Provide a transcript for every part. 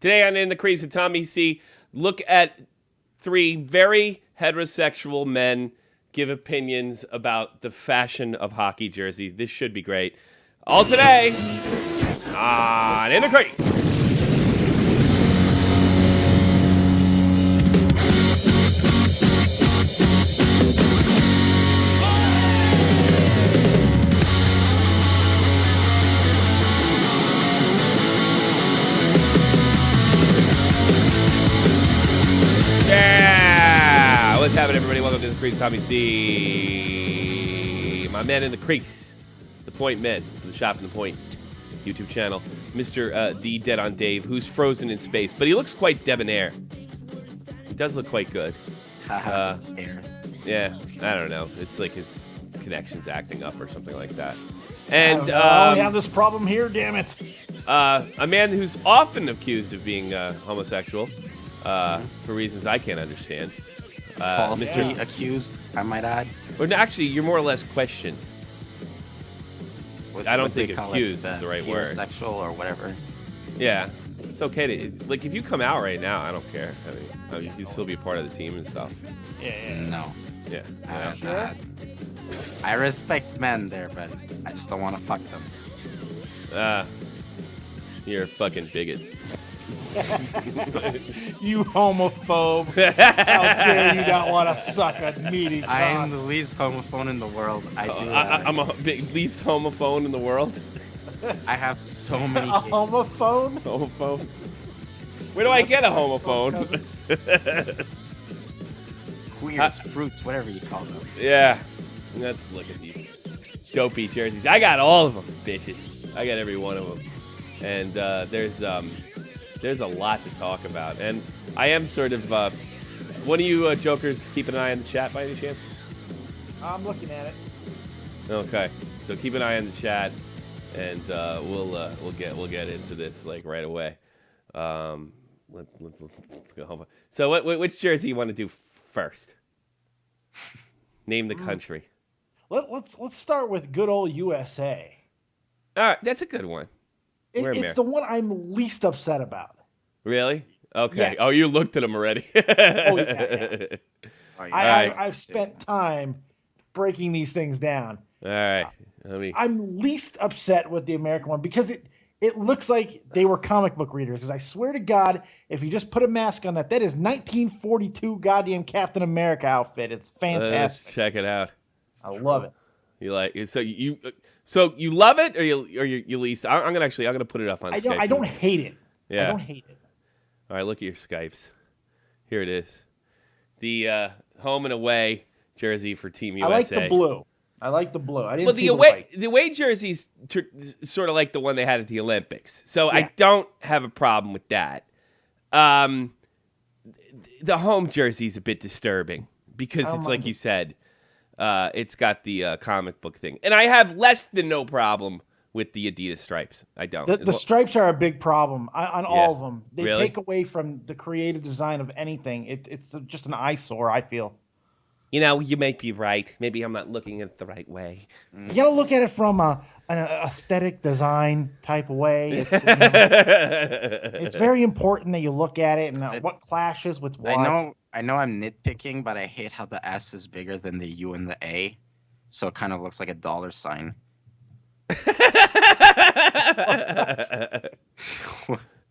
Today on In the Crease with Tommy C, look at 3 very heterosexual men give opinions about the fashion of hockey jerseys. This should be great. All today on In the Crease. What's happening, everybody? Welcome to the Crease. Tommy C. My man in the crease. The Point Men. The Shop from the Point YouTube channel. Mr. D. Dead on Dave, who's frozen in space. But he looks quite debonair. He does look quite good. Yeah, I don't know. It's like his connection's acting up or something like that. And I only have this problem here, damn it. A man who's often accused of being homosexual for reasons I can't understand. Falsely accused, I might add. Or no, actually, you're more or less questioned. I don't think accused is the right word. Sexual or whatever. Yeah, it's okay to like if you come out right now. I don't care. I mean you can still be a part of the team and stuff. Yeah. No. Yeah. I respect men there, but I just don't want to fuck them. You're a fucking bigot. You homophobe. How dare you not want to suck a meaty cock? I am the least homophone in the world. I'm a least homophone in the world. I have so many A homophone? Homophone? Where do I get a homophone? Queers, fruits, whatever you call them. Yeah. Let's look at these dopey jerseys. I got all of them, bitches. I got every one of them. And there's a lot to talk about. And I am sort of one of you jokers keeping an eye on the chat by any chance? I'm looking at it. Okay. So keep an eye on the chat, and we'll get into this like right away. Let's go home. So which jersey you want to do first? Name the country. Let's start with good old USA. All right, that's a good one. It's the one I'm least upset about. Really? Okay. Yes. Oh, you looked at them already. Oh, yeah. Right. I've spent time breaking these things down. All right. I'm least upset with the American one because it looks like they were comic book readers. Because I swear to God, if you just put a mask on that is 1942 goddamn Captain America outfit. It's fantastic. Let's check it out. I love it. You like it? So you love it or you least? I'm gonna put it up on Skype. I don't hate it. Yeah. I don't hate it. All right, look at your Skypes. Here it is. The home and away jersey for Team USA. I like the blue. I didn't see the white. away jersey's sort of like the one they had at the Olympics. So Yeah. I don't have a problem with that. The home jersey's a bit disturbing because it's like you said. It's got the comic book thing. And I have less than no problem with the Adidas stripes. I don't. The stripes are a big problem on all of them. They Really? take away from the creative design of anything. It's just an eyesore, I feel. You know, you may be right. Maybe I'm not looking at it the right way. You got to look at it from an aesthetic design type of way. It's, it's very important that you look at it and what clashes with what. I know I'm nitpicking, but I hate how the S is bigger than the U and the A. So it kind of looks like a dollar sign.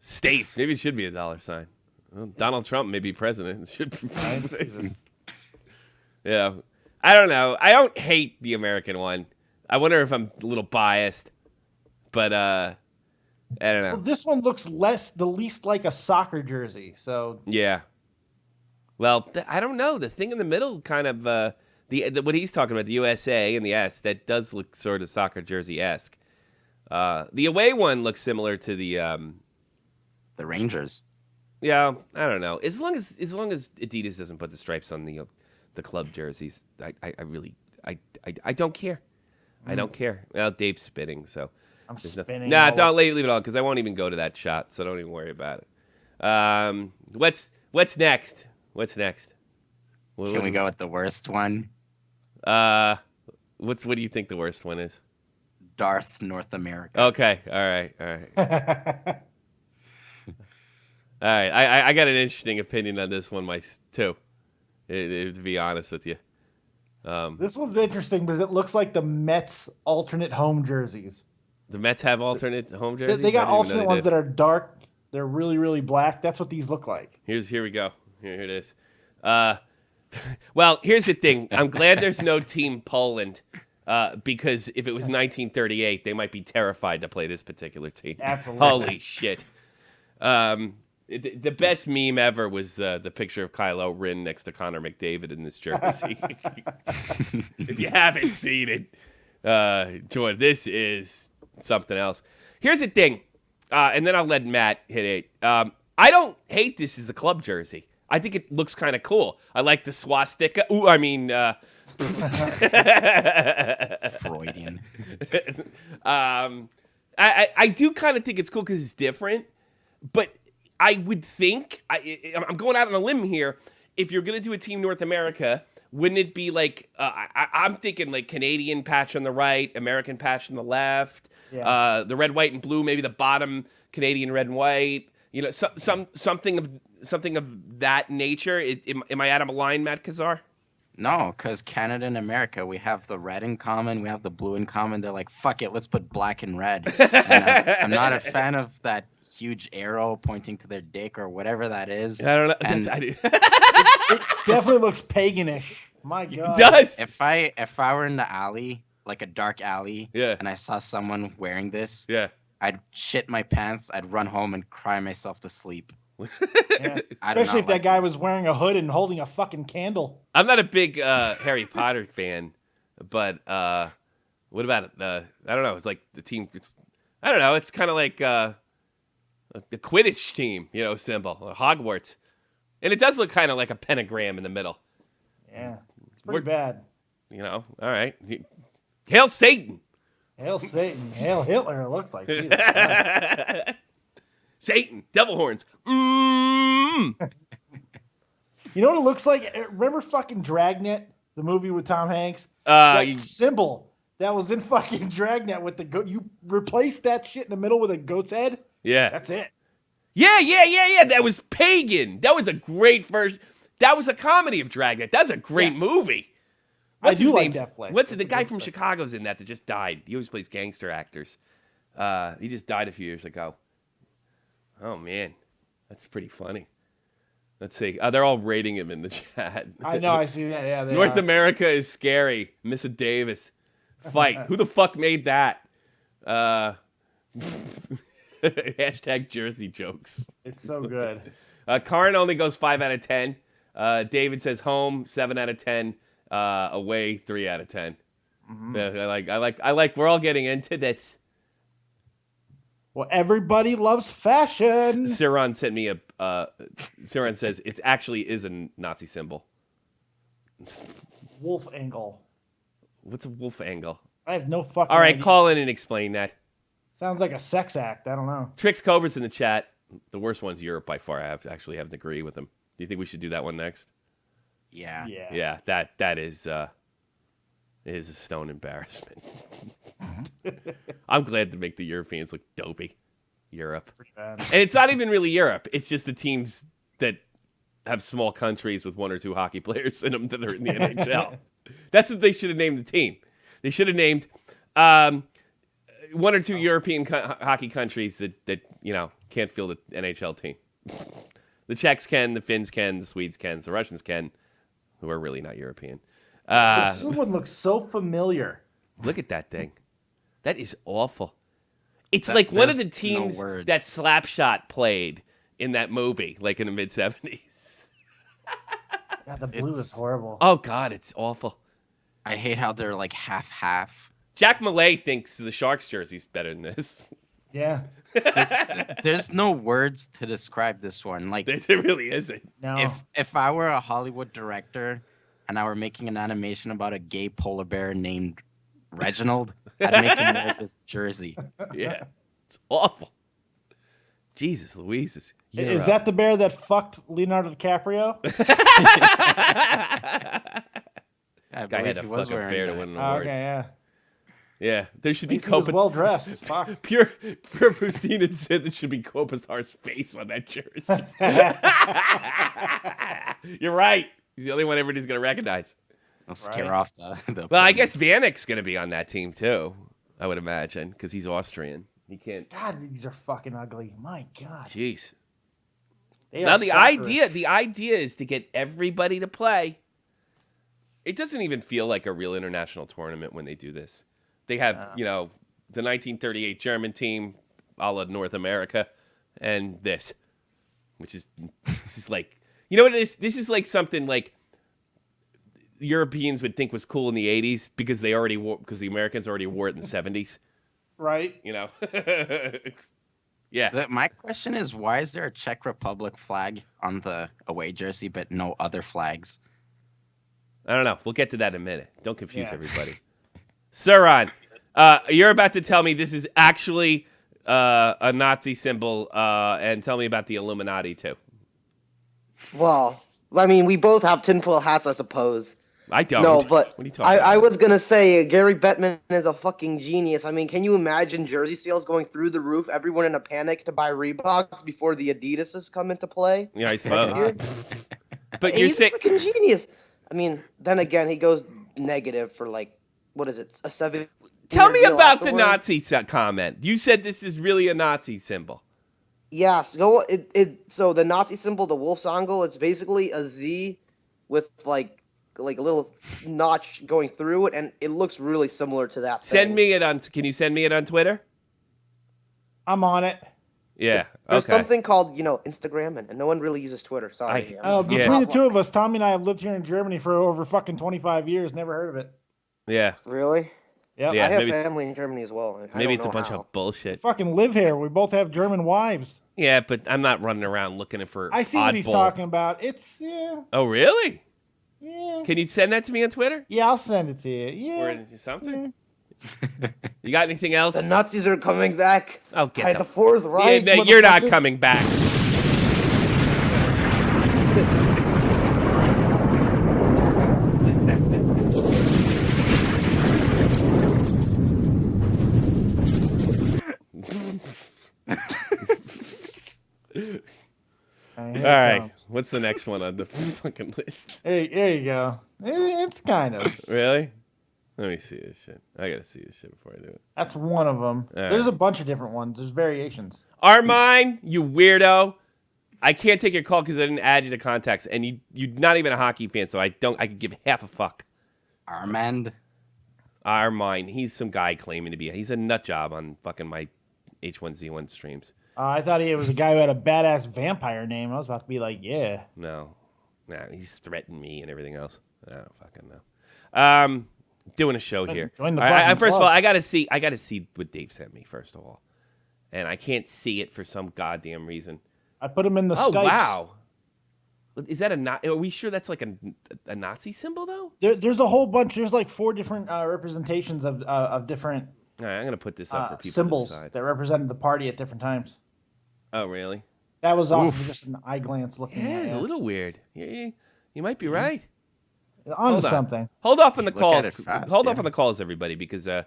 States. Maybe it should be a dollar sign. Well, Donald Trump may be president. It should be. Yeah. I don't know. I don't hate the American one. I wonder if I'm a little biased. But I don't know. Well, this one looks the least like a soccer jersey. So Yeah. Well, I don't know. The thing in the middle kind of what he's talking about, the USA and the S, that does look sort of soccer jersey-esque. The away one looks similar to the Rangers. Yeah, I don't know. As long as Adidas doesn't put the stripes on the club jerseys, I really don't care. I don't care. Well, Dave's spitting, so I'm spinning. Nah, don't leave it on because I won't even go to that shot, so don't even worry about it. What's next? What's next? Can we go with the worst one? What do you think the worst one is? Darth North America. Okay, all right. All right, I got an interesting opinion on this one, too. To be honest with you. This one's interesting because it looks like the Mets alternate home jerseys. The Mets have alternate home jerseys? They got I didn't even know alternate ones that are dark. They're really, really black. That's what these look like. Here we go. Here it is. Well, here's the thing. I'm glad there's no Team Poland because if it was 1938, they might be terrified to play this particular team. Absolutely. Holy shit. The best meme ever was the picture of Kylo Ren next to Connor McDavid in this jersey. If you haven't seen it, join. This is something else. Here's the thing, and then I'll let Matt hit it. I don't hate this as a club jersey. I think it looks kind of cool. I like the swastika. Ooh, I mean, Freudian. I do kind of think it's cool because it's different, but I would think, I'm going out on a limb here, if you're going to do a Team North America, wouldn't it be like, I'm thinking like Canadian patch on the right, American patch on the left, the red, white, and blue, maybe the bottom Canadian red and white, you know, something of that nature. Am I out of a line, Matt Kazar? No, because Canada and America, we have the red in common, we have the blue in common. They're like, fuck it, let's put black and red. And I'm not a fan of that huge arrow pointing to their dick or whatever that is. I don't know. And It definitely looks paganish. My God. It does. if I were in the alley, like a dark alley, Yeah. and I saw someone wearing this, Yeah. I'd shit my pants, I'd run home and cry myself to sleep. Yeah. I do Especially not if that like guy this. was wearing a hood and holding a fucking candle. I'm not a big Harry Potter fan, but what about I don't know. It's like the team. I don't know. It's kind of like the Quidditch team, you know, symbol, Hogwarts, and it does look kind of like a pentagram in the middle. Yeah, it's pretty bad. You know, all right. Hail Satan! Hail Satan. Hail Hitler, it looks like. Jesus Christ. Satan, devil horns. Mm. You know what it looks like? Remember fucking Dragnet, the movie with Tom Hanks? Uh, That symbol that was in fucking Dragnet with the goat. You replaced that shit in the middle with a goat's head? yeah. That's it. Yeah. That was pagan. That was a great first. That was a comedy of Dragnet. That's a great Yes. movie. I do like that flick. What's That's the a guy good from flick. Chicago's in that just died? He always plays gangster actors. He just died a few years ago. Oh man, that's pretty funny. Let's see. They're all rating him in the chat. I know, I see that. Yeah, they North are. America is scary. Missa Davis. Fight. Who the fuck made that? Hashtag Jersey jokes. It's so good. Karn only goes 5 out of 10. David says home 7 out of 10. Away 3 out of 10. I like. We're all getting into this. Well, everybody loves fashion. Siron sent me Siron says it actually is a Nazi symbol. Wolf angle. What's a wolf angle? I have no fucking All right, idea. call in and explain that. Sounds like a sex act. I don't know. Trix Cobra's in the chat. The worst one's Europe by far. I have to agree with him. Do you think we should do that one next? Yeah. Yeah, that is a stone embarrassment. I'm glad to make the Europeans look dopey. Europe. Pretty bad. And it's not even really Europe. It's just the teams that have small countries with 1 or 2 hockey players in them that are in the NHL. That's what they should have named the team. They should have named 1 or 2 European hockey countries that you know can't field an NHL team. The Czechs can, the Finns can, the Swedes can, the Russians can, who are really not European. The blue one looks so familiar. Look at that thing. That is awful. It's like one of the teams that Slapshot played in that movie, like in the mid-70s. God, the blue is horrible. Oh, God, it's awful. I hate how they're like half-half. Jack Malay thinks the Sharks jersey's better than this. Yeah. There's no words to describe this one. Like, There really isn't. No. if I were a Hollywood director and I were making an animation about a gay polar bear named Reginald, I'd make him wear this jersey. Yeah, it's awful. Jesus Louises. Is that the bear that fucked Leonardo DiCaprio? I Guy had believe to he was fuck a wearing bear to that. win an Oh, award. okay, yeah. Yeah, there should be He was Kopitar. well dressed. Fuck. Pure Pustina said there should be Kopitar's face on that jersey. You're right. He's the only one everybody's gonna recognize. I'll scare Right. off the. Well, I guess Vanek's gonna be on that team too. I would imagine because he's Austrian. He can't. God, these are fucking ugly. My God. Jeez. They Now are the suckerish. idea is to get everybody to play. It doesn't even feel like a real international tournament when they do this. They have, the 1938 German team, a la North America, and this, which is like, you know what it is? This is like something like Europeans would think was cool in the 80s because they already wore, because the Americans already wore it in the 70s. Right. You know? Yeah. My question is, why is there a Czech Republic flag on the away jersey, but no other flags? I don't know. We'll get to that in a minute. Don't confuse Yeah. everybody. Suran, you're about to tell me this is actually a Nazi symbol, and tell me about the Illuminati, too. Well, I mean, we both have tinfoil hats, I suppose. I don't. No, but what are you talking I about? was gonna say Gary Bettman is a fucking genius. I mean, can you imagine jersey sales going through the roof? Everyone in a panic to buy Reeboks before the Adidas's come into play. Yeah, I suppose. But He's you're a saying... freaking genius. I mean, then again, he goes negative for like, what is it, a 7? Tell me deal about the afterward? Nazi comment. You said this is really a Nazi symbol. Yes. So the Nazi symbol, the wolf's angle, it's basically a Z with like a little notch going through it, and it looks really similar to that. Send thing. me it on... Can you send me it on Twitter? I'm on it. Yeah. There's Okay. something called, Instagram, and no one really uses Twitter. Sorry. Between the two of us, Tommy and I have lived here in Germany for over fucking 25 years. Never heard of it. Yeah. Really? Yep. Yeah. I have maybe it's- family in Germany as well. I Maybe don't it's a know bunch how. of bullshit. Fucking live here. We both have German wives. Yeah, but I'm not running around looking for I see what he's oddball. talking about. It's yeah. Oh, really? Yeah. Can you send that to me on Twitter? Yeah, I'll send it to you. Yeah. Or something? You got anything else? The Nazis are coming back. Oh, By get the Fourth Yeah, Reich. no, you're not motherfuckers. coming back. All right. What's the next one on the fucking list? There you go. It's kind of. Really? Let me see this shit. I gotta see this shit before I do it. That's one of them. There's a bunch of different ones. There's variations. Armine, you weirdo. I can't take your call because I didn't add you to contacts, and you're not even a hockey fan, so I could give half a fuck. Armand. Armine, he's some guy claiming to be. He's a nut job on fucking my H1Z1 streams. I thought he was a guy who had a badass vampire name. I was about to be like, yeah. No, he's threatened me and everything else. I don't fucking know. Doing a show here. Join the First fucking of all, club. I gotta see what Dave sent me first of all, and I can't see it for some goddamn reason. I put him in the Oh Skypes. wow, is that are we sure that's like a Nazi symbol though? There's a whole bunch. There's like 4 different representations of different All right, I'm gonna put this up for people symbols to decide. that represented the party at different times. Oh really? That was off of just an eye glance looking Yeah, at it's it. a little weird. You might be right. On Hold on. something. Hold off on the Look calls. at it fast, Hold off yeah. on the calls, everybody, because I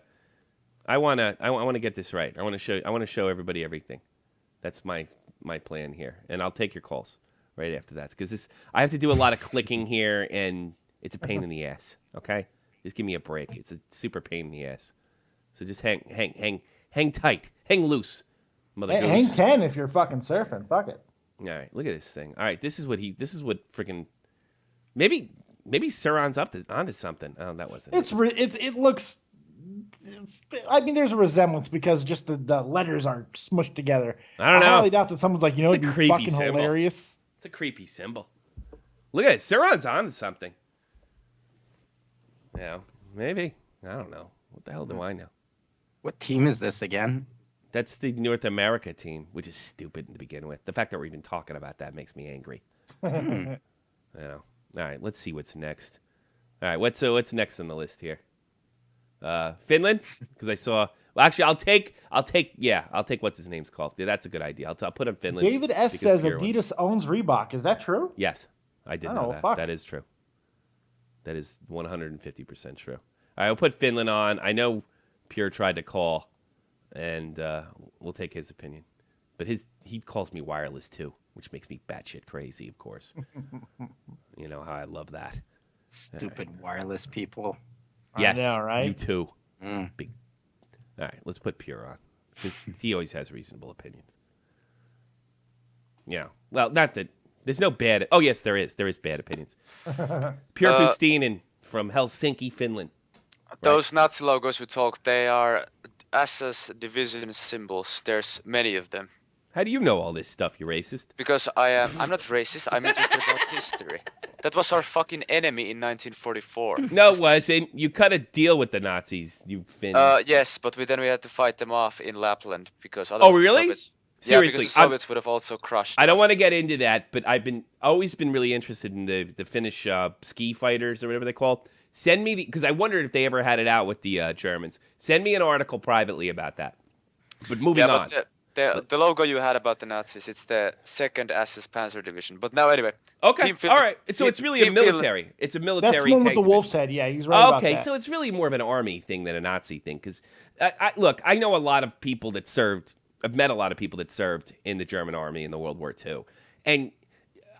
wanna get this right. I wanna show everybody everything. That's my plan here, and I'll take your calls right after that because I have to do a lot of clicking here, and it's a pain in the ass. Okay, just give me a break. It's a super pain in the ass. So just hang tight, hang loose, mother Hang goose. 10 if you're fucking surfing. Fuck it. All right, look at this thing. All right, this is what freaking maybe Suran's onto something. Oh, that wasn't. It looks. I mean, there's a resemblance because just the letters are smushed together. I don't know. highly doubt that someone's like, It's a it'd be creepy fucking symbol. hilarious. It's a creepy symbol. Look at it. Suran's onto something. Yeah, maybe. I don't know. What the hell do I know? What team is this again? That's the North America team, which is stupid to begin with. The fact that we're even talking about that makes me angry. You know. All right, let's see what's next. All right, what's next on the list here? Finland, because I saw. Well, actually, I'll take what's his name's called. Yeah, that's a good idea. I'll put him Finland. David S. because says Pure one. Adidas owns Reebok. Is that true? Yes, I did Oh, know that. fuck. That is true. That is 150% true. All right, I'll put Finland on. I know Pure tried to call, and we'll take his opinion. But he calls me wireless too, which makes me batshit crazy, of course. You know how I love that. Stupid wireless people. Yes, I know, right? you too. Mm. Big. All right, let's put Pure on, because he always has reasonable opinions. Yeah. Well, not that there's no bad. Oh yes, there is. There is bad opinions. Pure Pustinen from Helsinki, Finland. Those Nazi logos we talked, they are SS division symbols. There's many of them. How do you know all this stuff, you racist? Because I'm not racist, I'm interested about history. That was our fucking enemy in 1944. No, it wasn't. You cut a deal with the Nazis, you Finns. Yes, but then we had to fight them off in Lapland because otherwise Oh, really? the Soviets, Seriously, because the Soviets would have also crushed I don't us. want to get into that, but I've always been really interested in the Finnish ski fighters or whatever they call. Send me because I wondered if they ever had it out with the Germans. Send me an article privately about that. But moving on. The logo you had about the Nazis, it's the 2nd SS Panzer Division. But now anyway. Okay, Team Finland- all right. So it's really a Team Finland- military. It's a military. That's the one with tank the wolf's division. head. Yeah, he's right about Okay, that. so it's really more of an army thing than a Nazi thing. Because, look, I know a lot of people that served. I've met a lot of people that served in the German army in the World War II, and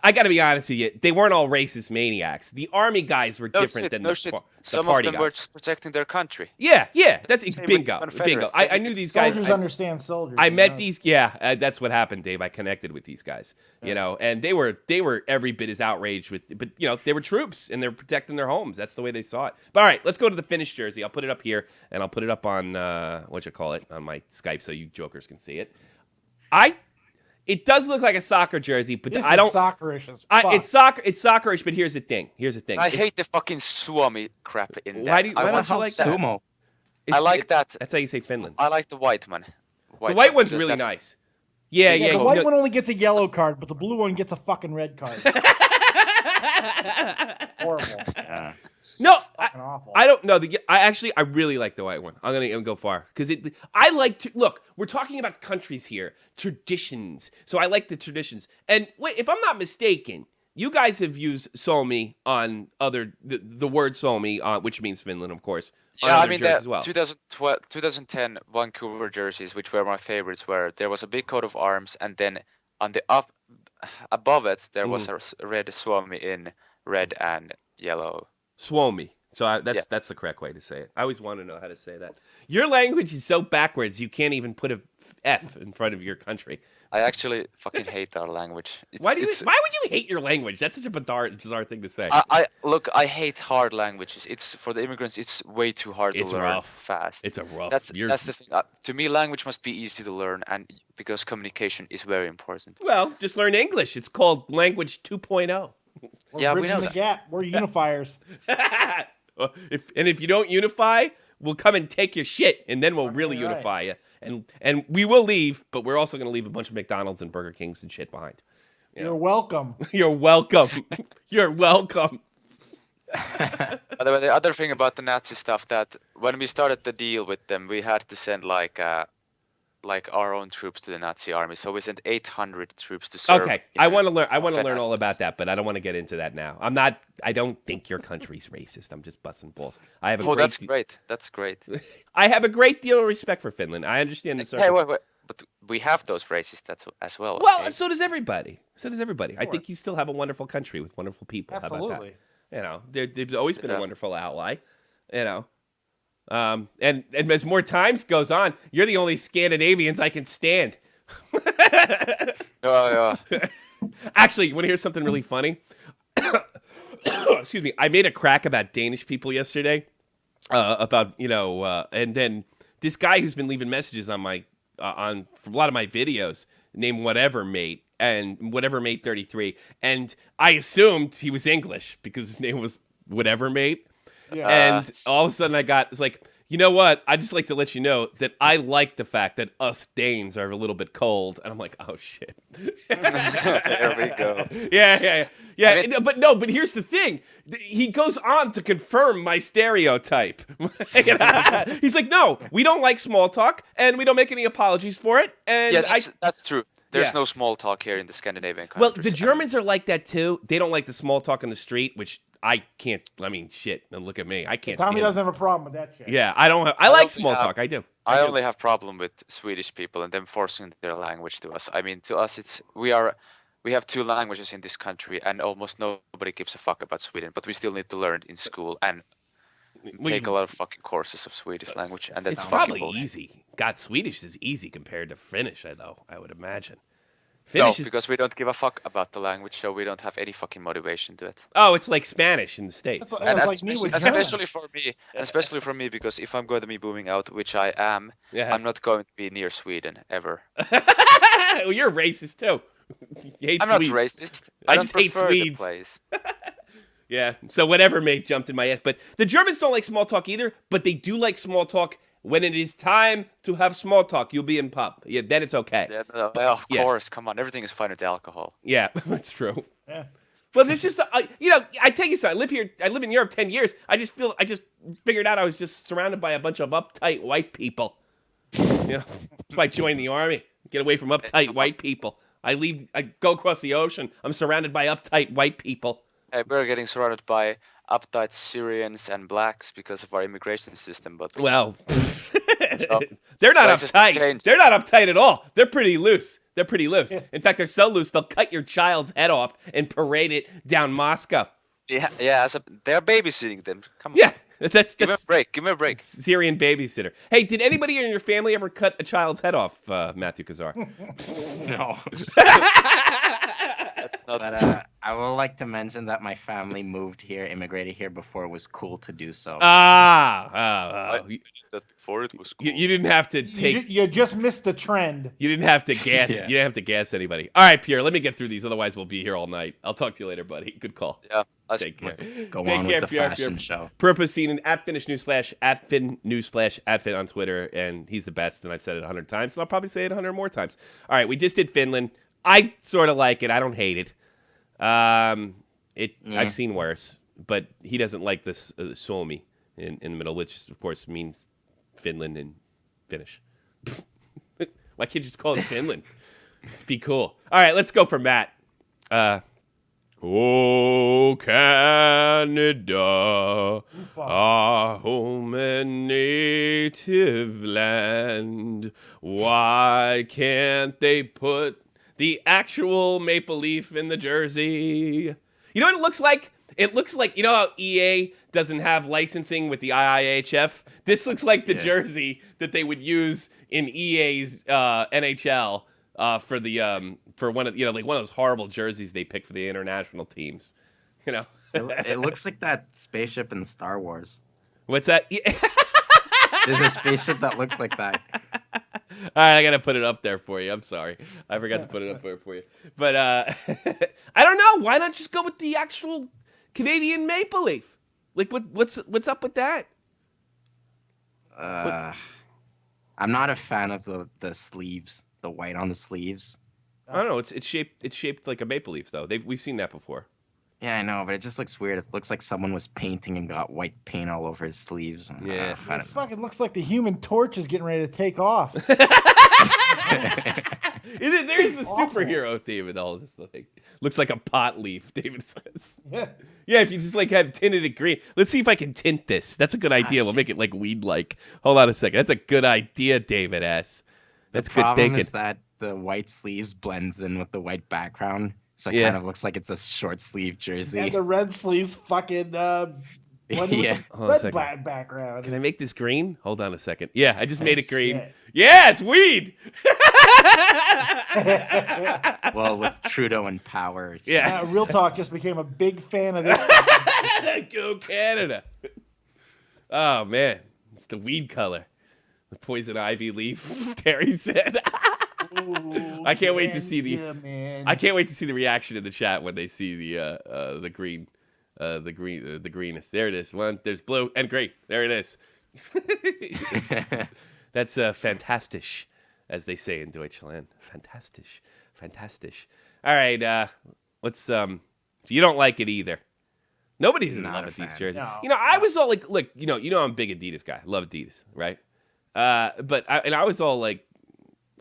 I got to be honest with you, they weren't all racist maniacs. The army guys were different than the Some party of them guys. were just protecting their country. Yeah, that's Same with bingo. Confederates. I knew these guys. Soldiers understand soldiers. I you met know? these. Yeah, that's what happened, Dave. I connected with these guys, you know, and they were every bit as outraged with, but you know, they were troops and they're protecting their homes. That's the way they saw it. But all right, let's go to the Finnish jersey. I'll put it up here and I'll put it up on on my Skype so you jokers can see it. It does look like a soccer jersey, but This I don't. is soccerish as fuck. It's soccerish, but here's the thing. I hate the fucking Suomi crap in Why that. why I don't want you like that? Sumo. I like that. That's how you say Finland. I like the white one. The white one's because really that- nice. Yeah. The white one only gets a yellow card, but the blue one gets a fucking red card. Horrible. Yeah. No, Fucking awful. I don't know. I really like the white one. I'm gonna go far because I like to look. We're talking about countries here, traditions. So I like the traditions. And wait, if I'm not mistaken, you guys have used Suomi on the word Suomi, which means Finland, of course. On Yeah, I other mean jerseys the as well. 2010 Vancouver jerseys, which were my favorites, where there was a big coat of arms, and then on the above it there was a red Suomi in red and yellow. Suomi. So that's the correct way to say it. I always want to know how to say that. Your language is so backwards, you can't even put a F in front of your country. I actually fucking hate our language. Why would you hate your language? That's such a bizarre thing to say. I hate hard languages. It's for the immigrants. It's way too hard to It's learn rough. fast. It's a rough. That's the thing. To me, language must be easy to learn, and because communication is very important. Well, just learn English. It's called language 2.0. We're Yeah, we bridging know the that. gap. We're unifiers. if you don't unify, we'll come and take your shit, and then we'll really right. unify you. And we will leave, but we're also going to leave a bunch of McDonald's and Burger Kings and shit behind. You're welcome. You're welcome. You're welcome. By the way, the other thing about the Nazi stuff, that when we started the deal with them, we had to send like our own troops to the Nazi army. So we sent 800 troops to serve. Okay, in I want to learn. I want to learn all Finland. about that, but I don't want to get into that now. I don't think your country's racist. I'm just busting balls. I have a Oh, great that's great. That's great. I have a great deal of respect for Finland. I understand the Hey, circumstances. wait. But we have those racists as well. Well, okay? so does everybody. I think you still have a wonderful country with wonderful people. How about Absolutely. that? You know, they've always been a Yeah. wonderful ally. You know, and as more times goes on, you're the only Scandinavians I can stand. Yeah. Actually, you want to hear something really funny? Excuse me. I made a crack about Danish people yesterday. And then this guy who's been leaving messages on my on a lot of my videos named Whatever Mate and Whatever Mate 33, and I assumed he was English because his name was Whatever Mate. Yeah. And all of a sudden it's like, you know what? I just like to let you know that I like the fact that us Danes are a little bit cold. And I'm like, oh shit. There we go. Yeah. I mean- But here's the thing. He goes on to confirm my stereotype. He's like, no, we don't like small talk and we don't make any apologies for it. And Yeah, that's true. There's Yeah. no small talk here in the Scandinavian well, countries. the Germans are like that too. They don't like the small talk on the street, which I can't. I mean, shit. Look at me. I can't. Tommy stand doesn't have a problem with that shit. Yeah, I don't. I I like only small have- talk. I do. I do. only have problem with Swedish people and them forcing their language to us. I mean, to us, we have 2 languages in this country, and almost nobody gives a fuck about Sweden. But we still need to learn in school and take a lot of fucking courses of Swedish language, and that's It's fucking probably bullshit. easy. God, Swedish is easy compared to Finnish, though. I would imagine. No, Finnish is. because we don't give a fuck about the language, so we don't have any fucking motivation to it. Oh, it's like Spanish in the States. That's And like me with German. especially for me, because if I'm going to be moving out, which I am, Yeah. I'm not going to be near Sweden ever. Well, you're racist too. You hate I'm not Swedes. racist. I I don't just hate prefer Swedes. the place. Yeah. So whatever, mate, jumped in my ass. But the Germans don't like small talk either. But they do like small talk when it is time to have small talk. You'll be in pub. Yeah, then it's okay. Yeah, no, well, of Yeah. course, come on, everything is fine with alcohol. Yeah, that's true. Yeah. Well, this is I tell you something. I live in Europe 10 years. I just figured out I was just surrounded by a bunch of uptight white people. That's why I joined the army. Get away from uptight white people. I go across the ocean. I'm surrounded by uptight white people. Hey, we're getting surrounded by uptight Syrians and blacks because of our immigration system, but Well, So, they're not places uptight. change. They're not uptight at all. They're pretty loose. In fact, they're so loose they'll cut your child's head off and parade it down Moscow. yeah, they're babysitting them. Come on. Yeah, that's Give me a break. Give me a break. Syrian babysitter. Hey, did anybody in your family ever cut a child's head off, Matthew Kazar? No. That's not. But I would like to mention that my family moved here, immigrated here before it was cool to do so. You, that before it was cool. you didn't have to take. You just missed the trend. You didn't have to gas. Yeah. You didn't have to gas anybody. All right, Pierre. Let me get through these. Otherwise, we'll be here all night. I'll talk to you later, buddy. Good call. Yeah. Take care. Go Take on care, with the Pierre, fashion Pierre. show. Purposine at Finnish Newsflash, at Fin Newsflash, at Fin on Twitter, and he's the best, and I've said it 100 times, and I'll probably say it 100 more times. All right, we just did Finland. I sort of like it. I don't hate it. I've seen worse, but he doesn't like this Suomi in the middle, which of course means Finland in Finnish. Why can't you just call it Finland? Just be cool. All right, let's go for Matt. Oh, Canada, our home and native land. Why can't they put the actual maple leaf in the jersey? You know what it looks like? It looks like, you know how EA doesn't have licensing with the IIHF? This looks like the jersey that they would use in EA's NHL for the for one of like one of those horrible jerseys they pick for the international teams. You know, It looks like that spaceship in Star Wars. what's that? There's a spaceship that looks like that. All right, I gotta put it up there for you. I'm sorry, I forgot to put it up there for you. But I don't know. Why not just go with the actual Canadian maple leaf? Like, what's up with that? I'm not a fan of the sleeves, the white on the sleeves. I don't know. It's shaped like a maple leaf though. We've seen that before. Yeah, I know, but it just looks weird. It looks like someone was painting and got white paint all over his sleeves. Yeah. It fucking looks like the Human Torch is getting ready to take off. There's the Awful. superhero theme and all this thing. Looks like a pot leaf, David says. Yeah. Yeah, if you just like had tinted it green. Let's see if I can tint this. That's a good idea. We'll make it like weed-like. Hold on a second. That's a good idea, David S. That's good problem thinking. is that the white sleeves blends in with the white background, so it Yeah. kind of looks like it's a short sleeve jersey. And the red sleeves fucking blended Yeah. with Hold on a the red second. background. Can I make this green? Hold on a second. Yeah, I just made it green. Shit. Yeah, it's weed. Well, with Trudeau in power. Yeah. Real Talk just became a big fan of this. Go Canada. Oh man, it's the weed color. The poison ivy leaf, Terry said. I can't wait to see the I can't wait to see the reaction in the chat when they see the green the greenness. There it is. There's blue and green. There it is. That's fantastisch, as they say in Deutschland. Fantastisch. All right, let's so you don't like it either. Nobody's in Not love a with these fan. jerseys. No, I was all like, look, I'm a big Adidas guy. I love Adidas, right? But I was all like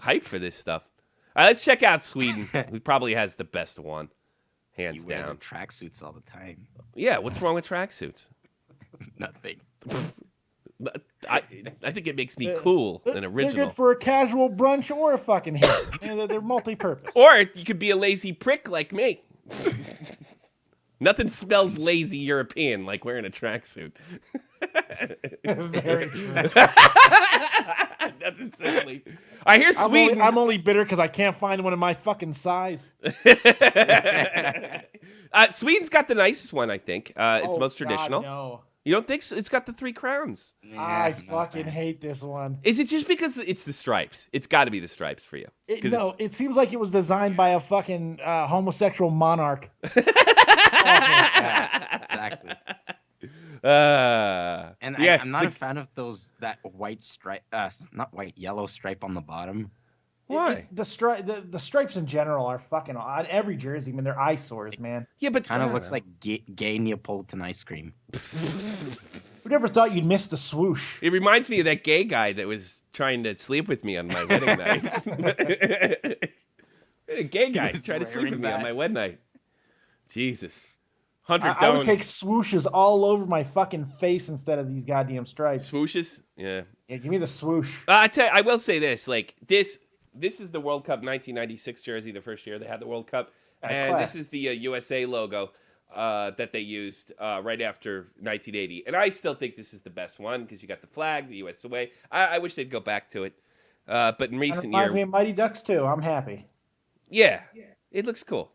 hyped for this stuff. All right, let's check out Sweden, who probably has the best one. hands You wear their down. tracksuits all the time. Yeah, what's wrong with tracksuits? Nothing. I think it makes me They're- cool and They're original. good for a casual brunch or a fucking hit. They're multi-purpose. Or you could be a lazy prick like me. Nothing smells lazy European like wearing a tracksuit. Very true. Nothing silly. I hear Sweden. I'm only bitter because I can't find one in my fucking size. Sweden's got the nicest one, I think. It's Oh, most God, traditional. no. You don't think so? It's got the 3 crowns. Yeah, I I'm not a fucking fan. hate this one. Is it just because it's the stripes? It's got to be the stripes for you. 'Cause No, it seems like it was designed by a fucking homosexual monarch. Yeah, exactly. And yeah, I'm not a fan of that white stripe, not white, yellow stripe on the bottom. Why? The stripes in general are fucking on every jersey. I mean, they're eyesores, man. Yeah, but Kind I of don't looks know. like gay Neapolitan ice cream. We never thought you'd miss the swoosh. It reminds me of that gay guy that was trying to sleep with me on my wedding night. A gay guy was tried to sleep with wearing me on that. my wedding night. Jesus. Hunter I would Doan. take swooshes all over my fucking face instead of these goddamn stripes. Swooshes? Yeah. Yeah, give me the swoosh. I will say this. Like, this is the World Cup 1996 jersey, the first year they had the World Cup. And class. this is the USA logo that they used right after 1980. And I still think this is the best one because you got the flag, the US away. I wish they'd go back to it. But in It recent reminds me years, of Mighty Ducks too. I'm happy. yeah, it looks cool.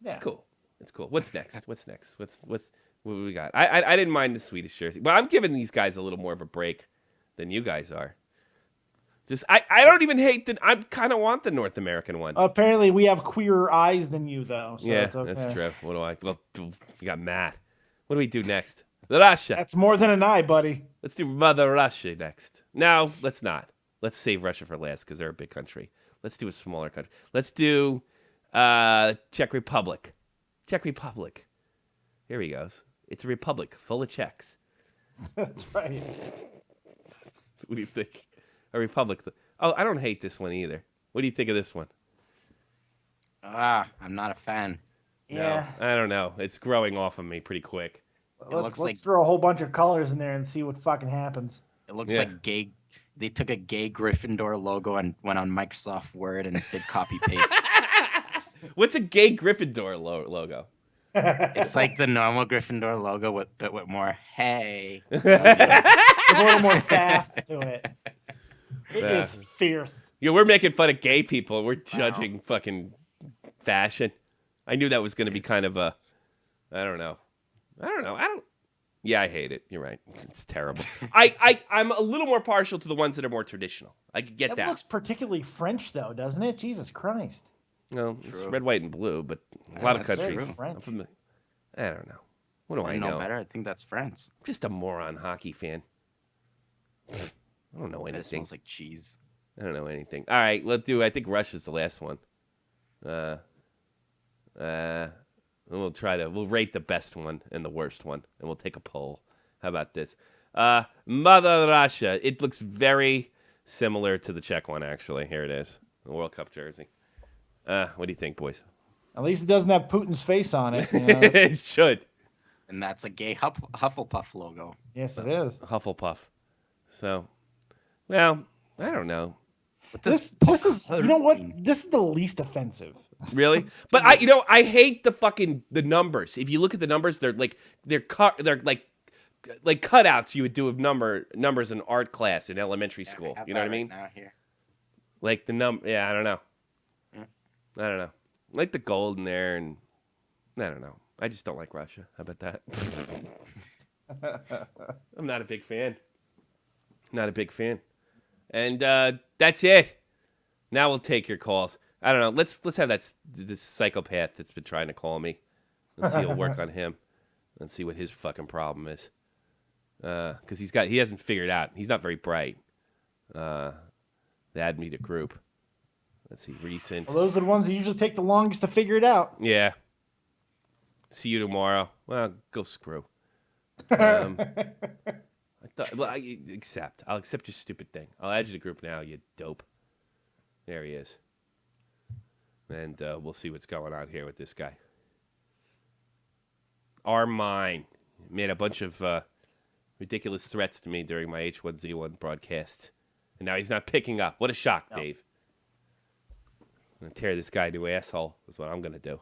Yeah. It's cool. It's cool. What's next? What's next? What we got? I didn't mind the Swedish jersey. Well, I'm giving these guys a little more of a break than you guys are. Just I don't even hate the. I kind of want the North American one. Apparently, we have queerer eyes than you, though. So yeah, it's okay. that's true. What do I? Well, you got Matt. What do we do next? Russia. That's more than an eye, buddy. Let's do Mother Russia next. No, let's not. Let's save Russia for last because they're a big country. Let's do a smaller country. Let's do Czech Republic. Czech Republic. Here he goes. It's a republic full of Czechs. That's right. What do you think? A republic. Oh, I don't hate this one either. What do you think of this one? I'm not a fan. Yeah. No, I don't know. It's growing off of me pretty quick. looks Let's like- throw a whole bunch of colors in there and see what fucking happens. It looks Yeah. like gay. They took a gay Gryffindor logo and went on Microsoft Word and did copy paste. What's a gay Gryffindor logo? It's like the normal Gryffindor logo, but with more hey. There's a little more theft to it. It Yeah. is fierce. Yeah, we're making fun of gay people. We're judging fucking fashion. I knew that was going to be kind of a, I don't know. Yeah, I hate it. You're right. It's terrible. I'm a little more partial to the ones that are more traditional. I could get It that. looks particularly French, though, doesn't it? Jesus Christ. No, it's True. red, white, and blue, but a Yeah, lot of that's very countries. French. I'm familiar. I don't know. What do I I know? know better. I think that's France. I'm just a moron hockey fan. I don't know It anything. smells like cheese. I don't know anything. All right, let's do. I think Russia's the last one. We'll rate the best one and the worst one, and we'll take a poll. How about this? Mother Russia. It looks very similar to the Czech one, actually. Here it is, the World Cup jersey. What do you think, boys? At least it doesn't have Putin's face on it. You know? It should. And that's a gay Hufflepuff logo. Yes, it is. Hufflepuff. So, well, I don't know. What This is, you know what? This is the least offensive. Really? But I hate the numbers. If you look at the numbers, they're like cutouts you would do of numbers in art class in elementary school. You know what I mean? Now here. Like the yeah, I don't know. Yeah. I don't know. Like the gold in there, and I don't know. I just don't like Russia. How about that? I'm not a big fan. Not a big fan. And that's it. Now we'll take your calls. I don't know. Let's have this psychopath that's been trying to call me. Let's see. We'll work on him. Let's see what his fucking problem is. Because he hasn't figured out. He's not very bright. Add me to group. Let's see. Recent. Well, those are the ones that usually take the longest to figure it out. Yeah. See you tomorrow. Well, go screw. I'll accept your stupid thing. I'll add you to group now, you dope. There he is. And we'll see what's going on here with this guy. are mine. Made a bunch of ridiculous threats to me during my H1Z1 broadcast. And now he's not picking up. What a shock, Dave. I'm going to tear this guy a new asshole is what I'm going to do.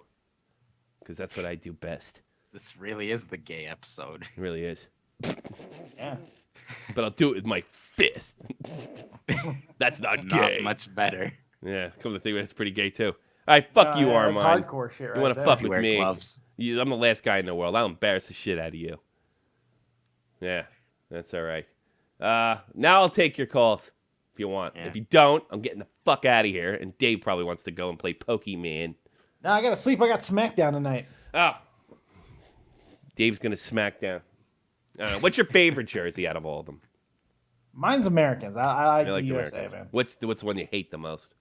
Because that's what I do best. This really is the gay episode. It really is. Yeah. But I'll do it with my fist. That's not gay. Not much better. Yeah, come to think of it, it's pretty gay too. All right, fuck you, That's Armand. hardcore shit right You want to there. fuck You with wear me? gloves. I'm the last guy in the world. I'll embarrass the shit out of you. Yeah, that's all right. Now I'll take your calls if you want. Yeah. If you don't, I'm getting the fuck out of here. And Dave probably wants to go and play Pokemon. No, I gotta sleep. I got SmackDown tonight. Oh, Dave's gonna smack down. What's your favorite jersey out of all of them? Mine's Americans. I like You like the the USA, Americans. man. What's the one you hate the most?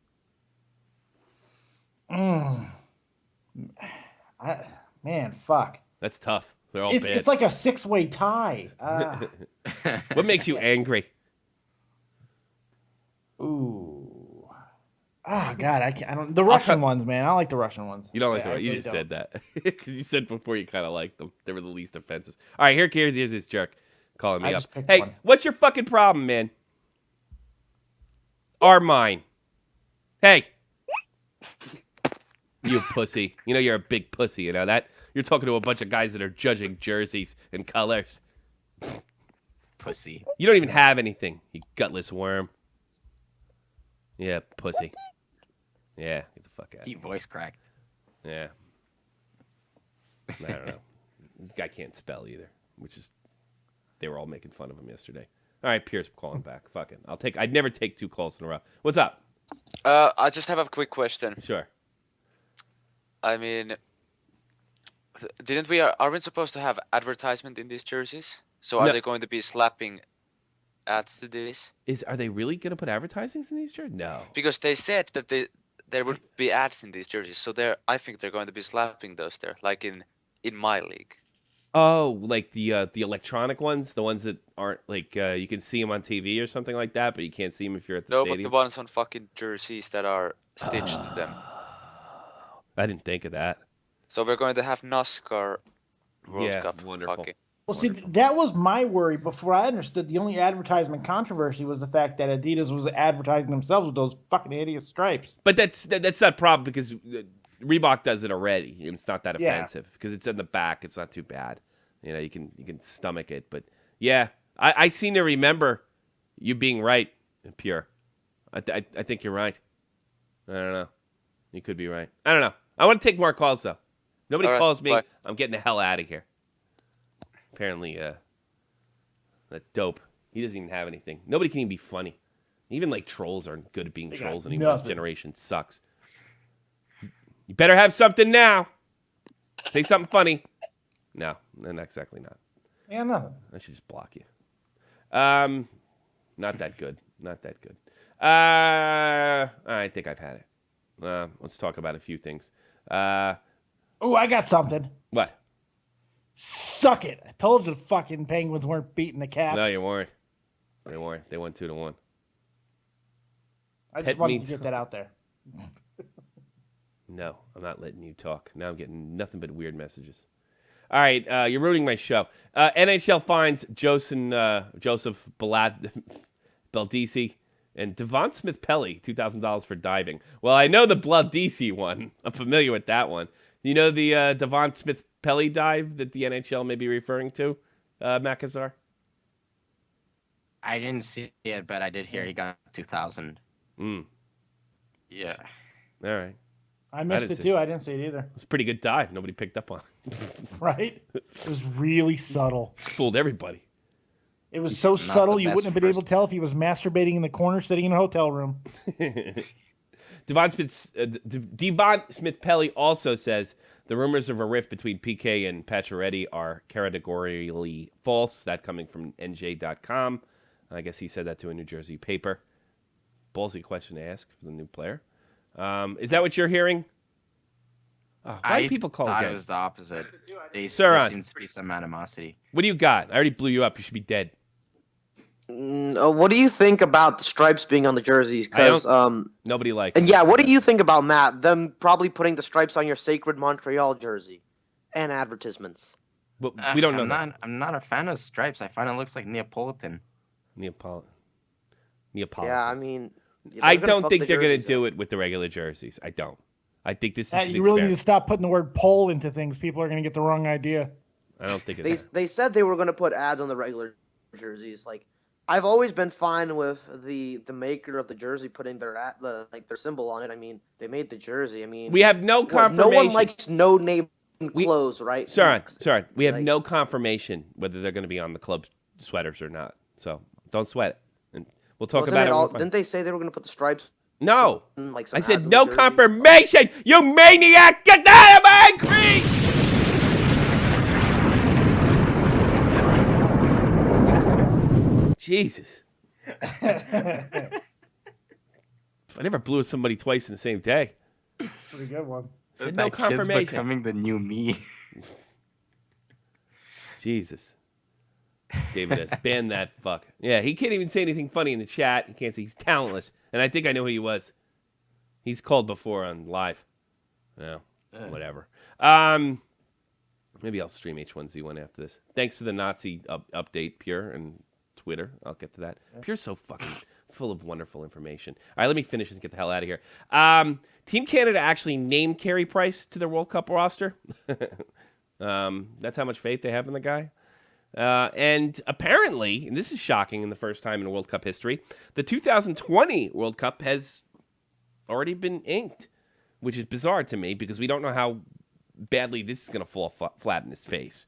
Man, fuck. That's tough. They're all bad. It's like a 6-way tie. What makes you angry? Ooh. Ah, God, I can't. I don't. The Russian ones, man. I don't like the Russian ones. You don't like Yeah, the I You really just don't. said that. Because you said before you kind of liked them. They were the least offensive. All right, here's this jerk calling me I up. just picked Hey, one. what's your fucking problem, man? Are mine. Hey. You pussy. You know you're a big pussy, you know that? You're talking to a bunch of guys that are judging jerseys and colors. Pussy. You don't even have anything, you gutless worm. Yeah, pussy. Yeah, get the fuck out. He voice cracked. Yeah. I don't know. The guy can't spell either, which is they were all making fun of him yesterday. All right, Pierce calling back. Fuck it. I'd never take 2 calls in a row. What's up? I just have a quick question. Sure. I mean, are we supposed to have advertisement in these jerseys? So are No. they going to be slapping ads to this? Are they really gonna put advertisings in these jerseys? No. Because they said that there would be ads in these jerseys, so I think they're going to be slapping those there, like in my league. Oh, like the electronic ones, the ones that aren't like you can see them on TV or something like that, but you can't see them if you're at the No, stadium. but the ones on fucking jerseys that are stitched to them. I didn't think of that. So we're going to have NASCAR World Yeah, Cup. wonderful. Fucking. Well, see, that was my worry before I understood. The only advertisement controversy was the fact that Adidas was advertising themselves with those fucking hideous stripes. But that's not a problem because Reebok does it already, and it's not that Yeah. offensive because it's in the back. It's not too bad. You know, you can stomach it. But yeah, I seem to remember you being right, Pure. I think you're right. I don't know. You could be right. I don't know. I want to take more calls though. Nobody All right, calls me. bye. I'm getting the hell out of here. Apparently, that dope. He doesn't even have anything. Nobody can even be funny. Even like trolls aren't good at being They got trolls anymore. This nothing. generation sucks. You better have something now. Say something funny. No, not exactly not. Yeah, nothing. I should just block you. Not that good. Not that good. I think I've had it. Let's talk about a few things. Oh, I got something. What? Suck it. I told you the fucking Penguins weren't beating the Caps. No, you weren't. They weren't. They won 2-1. I just Pet wanted meat. to get that out there. No, I'm not letting you talk. Now I'm getting nothing but weird messages. All right, you're ruining my show. NHL finds Joseph Baldisi and Devon Smith-Pelly $2,000 for diving. Well, I know the Baldisi one. I'm familiar with that one. You know the Devon Smith-Pelly dive that the NHL may be referring to, Macazar? I didn't see it, but I did hear he got 2,000. Yeah. All right. I missed didn't it see too. I didn't see it either. It was a pretty good dive. Nobody picked up on it. Right? It was really subtle. Fooled everybody. It was so Not subtle the you best wouldn't have been able first- to tell if he was masturbating in the corner sitting in a hotel room. Devon Smith-Pelly also says the rumors of a rift between PK and Pacioretty are categorically false. That coming from NJ.com. I guess he said that to a New Jersey paper. Ballsy question to ask for the new player. Is that what you're hearing? Oh, why do people call I thought again? it was the opposite. There Sir, seems to be some animosity. What do you got? I already blew you up. You should be dead. What do you think about the stripes being on the jerseys? Because Nobody likes and it. yeah, what do you think about Matt? Them probably putting the stripes on your sacred Montreal jersey and advertisements. But we don't know. I'm not a fan of stripes. I find it looks like Neapolitan. Neapolitan. Yeah, I mean, I don't think they're going to do it with the regular jerseys. I don't. I think this is an You really need to experiment. stop putting the word "pole" into things. People are going to get the wrong idea. I don't think it's. They said they were going to put ads on the regular jerseys. Like, I've always been fine with the maker of the jersey putting their their symbol on it. I mean, they made the jersey. I mean, We have no confirmation. no one likes no name clothes, right? Sorry. We have like- no confirmation whether they're going to be on the club sweaters or not. So don't sweat it. And we'll talk Wasn't about it. all, when we didn't they say they were going to put the stripes? No. in, like, some I ads said on the no jerseys? confirmation. You maniac! Get out of my crease! Jesus. I never blew somebody twice in the same day. Pretty good one. Said no That kid's confirmation. becoming the new me. Jesus. David has banned that fuck. Yeah, he can't even say anything funny in the chat. He can't say he's talentless. And I think I know who he was. He's called before on live. Yeah, whatever. Maybe I'll stream H1Z1 after this. Thanks for the Nazi update, Pure, and Twitter. I'll get to that. Yeah. Pure's so fucking full of wonderful information. All right, let me finish and get the hell out of here. Team Canada actually named Carey Price to their World Cup roster. That's how much faith they have in the guy. And apparently, and this is shocking in the first time in World Cup history, the 2020 World Cup has already been inked, which is bizarre to me because we don't know how badly this is going to fall flat in his face.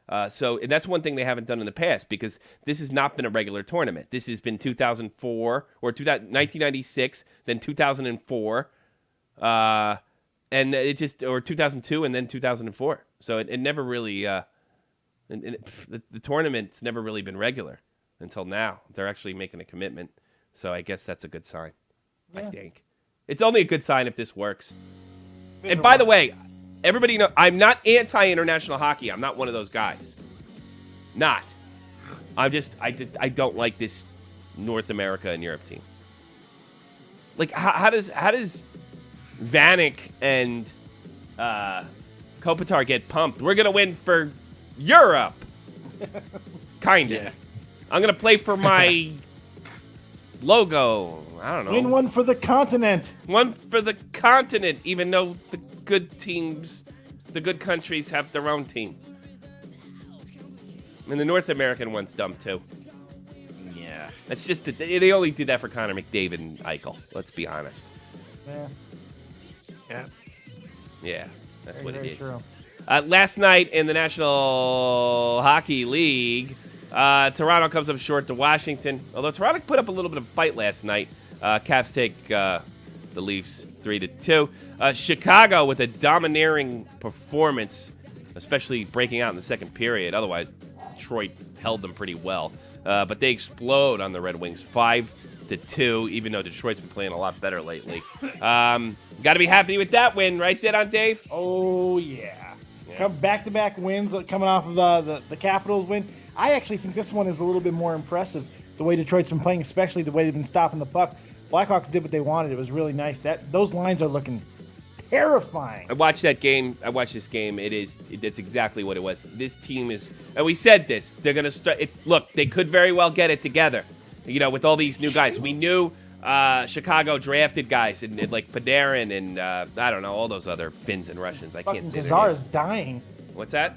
And that's one thing they haven't done in the past because this has not been a regular tournament. This has been 2004 or 1996, then 2004, and it just or 2002 and then 2004. So it never really the tournament's never really been regular until now. They're actually making a commitment, so I guess that's a good sign. Yeah. I think it's only a good sign if this works. And by the way, everybody know I'm not anti-international hockey. I'm not one of those guys. Not. I don't like this North America and Europe team. Like how does Vanek and Kopitar get pumped? We're gonna win for Europe. Kinda. Yeah. I'm gonna play for my logo. I don't know. Win one for the continent. One for the continent, even though the good teams, the good countries have their own team. And the North American one's dumb too. Yeah. That's just they only did that for Connor McDavid and Eichel. Let's be honest. Yeah. Yeah. Yeah, that's Very, what it is. true. Last night in the National Hockey League, Toronto comes up short to Washington. Although Toronto put up a little bit of a fight last night. Caps take the Leafs 3-2. Chicago with a domineering performance, especially breaking out in the second period. Otherwise, Detroit held them pretty well. But they explode on the Red Wings 5-2, even though Detroit's been playing a lot better lately. Got to be happy with that win, right there on Dave? Oh, yeah. Come back-to-back wins coming off of the Capitals win. I actually think this one is a little bit more impressive, the way Detroit's been playing, especially the way they've been stopping the puck. Blackhawks did what they wanted. It was really nice. Those lines are looking terrifying. I watched that game. I watched this game. That's exactly what it was. This team is, and we said this, they're going to start. Look, they could very well get it together, with all these new guys. We knew Chicago drafted guys and like Panarin and I don't know, all those other Finns and Russians. I can't say their Kazar names. is dying. What's that?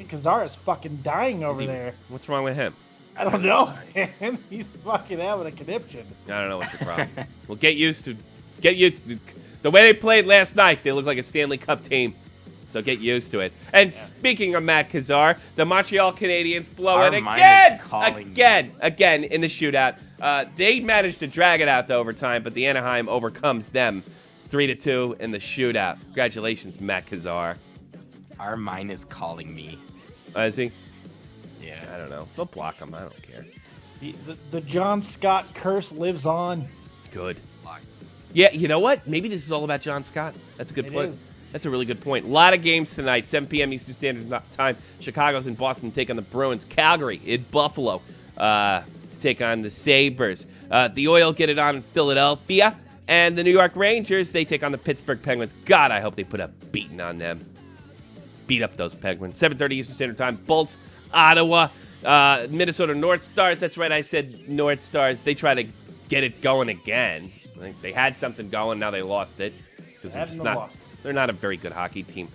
Kazar is fucking dying over there. What's wrong with him? I don't know, man. He's fucking having a conniption. I don't know what's your problem. Well, get used to the way they played last night. They look like a Stanley Cup team. So get used to it. And speaking of Matt Kazar, the Montreal Canadiens blow it again in the shootout. They managed to drag it out to overtime, but the Anaheim overcomes them 3-2 in the shootout. Congratulations, Matt Kazar. Our mine is calling me. Is he? Yeah. I don't know. They'll block him. I don't care. The John Scott curse lives on. Good. Yeah, you know what? Maybe this is all about John Scott. That's a good point. That's a really good point. A lot of games tonight, 7 p.m. Eastern Standard Time. Chicago's in Boston take on the Bruins. Calgary in Buffalo to take on the Sabres. The Oil get it on in Philadelphia. And the New York Rangers, they take on the Pittsburgh Penguins. God, I hope they put a beating on them. beat up those Penguins. 7:30 Eastern Standard Time. Bolts, Ottawa, Minnesota North Stars. That's right, I said North Stars. They try to get it going again. Like, they had something going, now they lost it because they're not a very good hockey team.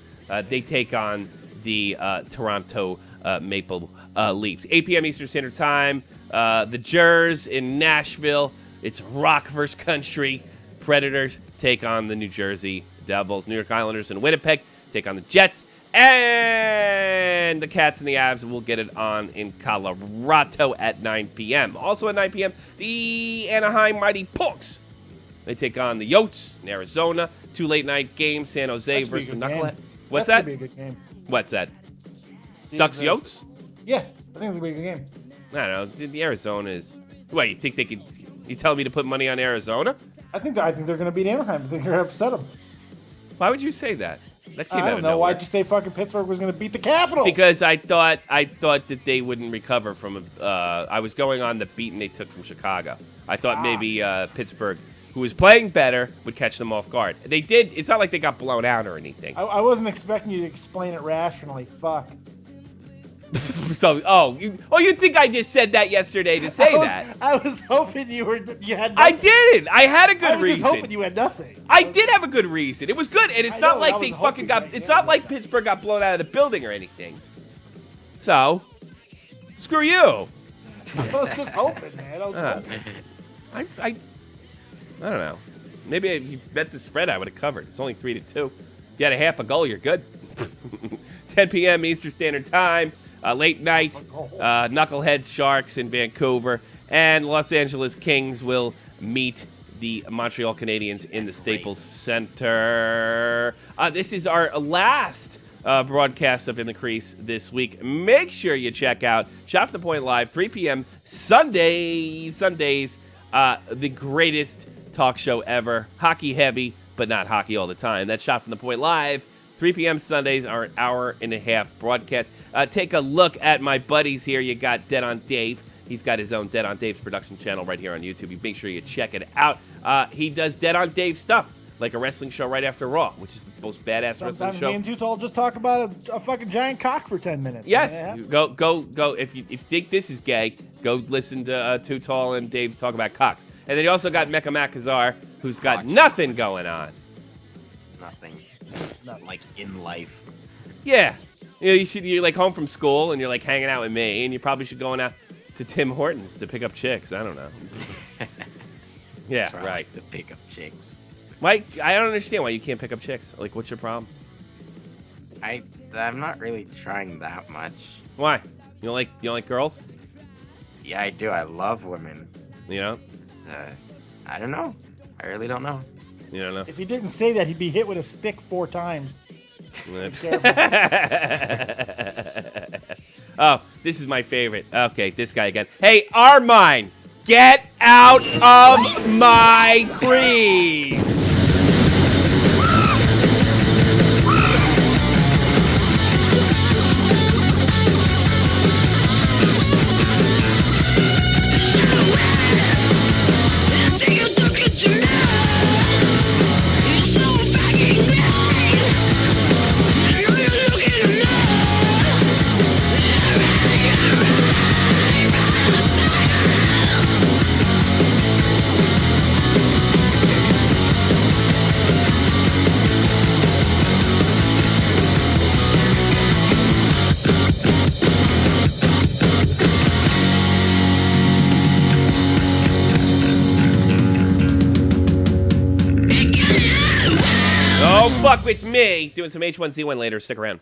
They take on the Toronto Maple Leafs. 8 p.m. Eastern Standard Time. The Jers in Nashville. It's rock versus country. Predators take on the New Jersey Devils. New York Islanders and Winnipeg take on the Jets. And the Cats and the Avs will get it on in Colorado at 9 p.m. Also at 9 p.m., the Anaheim Mighty Pucks. They take on the Yotes in Arizona. 2 late-night games, San Jose versus Knucklehead. What's that? That's going to be a good game. What's that? Ducks Yotes? Yeah, I think it's going to be a good game. I don't know. The Arizona is... What, you think they could... You telling me to put money on Arizona? I think they're going to beat Anaheim. I think they're going to upset them. Why would you say that? That came I out don't of know. nowhere. Why'd you say fucking Pittsburgh was going to beat the Capitals? Because I thought that they wouldn't recover from... I was going on the beating they took from Chicago. I thought maybe Pittsburgh, who was playing better, would catch them off guard. They did. It's not like they got blown out or anything. I wasn't expecting you to explain it rationally. Fuck. So, you think I just said that yesterday to say that? I was hoping you had. Nothing. I didn't. I had a good I was reason. just hoping you had nothing. I did have a good reason. It was good, and it's not like they fucking got. It's not like that. Pittsburgh got blown out of the building or anything. So, screw you. I was just hoping, man. I was hoping. I don't know. Maybe if you bet the spread, I would have covered. It's only 3-2. If you had a half a goal, you're good. 10 p.m. Eastern Standard Time. Late night. Knuckleheads Sharks in Vancouver. And Los Angeles Kings will meet the Montreal Canadiens in the Staples Center. This is our last broadcast of In the Crease this week. Make sure you check out Shot from the Point Live, 3 p.m. Sundays. The greatest talk show ever. Hockey heavy, but not hockey all the time. That's Shot from the Point Live. 3 p.m. Sundays are an hour and a half broadcast. Take a look at my buddies here. You got Dead on Dave. He's got his own Dead on Dave's production channel right here on YouTube. You make sure you check it out. He does Dead on Dave stuff, like a wrestling show right after Raw, which is the most badass wrestling Sometimes show. me and Tutol just talk about a fucking giant cock for 10 minutes. Yes, Yeah. go. If you think this is gay, go listen to Too Tall and Dave talk about cocks. And then you also got Mecca Macazar, who's got nothing going on. Nothing. Not like in life. Yeah, you're like home from school and you're like hanging out with me, and you probably should go out to Tim Hortons to pick up chicks. I don't know. Yeah, That's where I right. like to pick up chicks. Mike, I don't understand why you can't pick up chicks. Like, what's your problem? I'm not really trying that much. Why? You don't like girls? Yeah, I do. I love women. You know? I don't know. I really don't know. You don't know? If he didn't say that, he'd be hit with a stick 4 times. Oh, this is my favorite. Okay, this guy again. Hey, Armine, get out of my crease. Don't fuck with me. Doing some H1Z1 later. Stick around.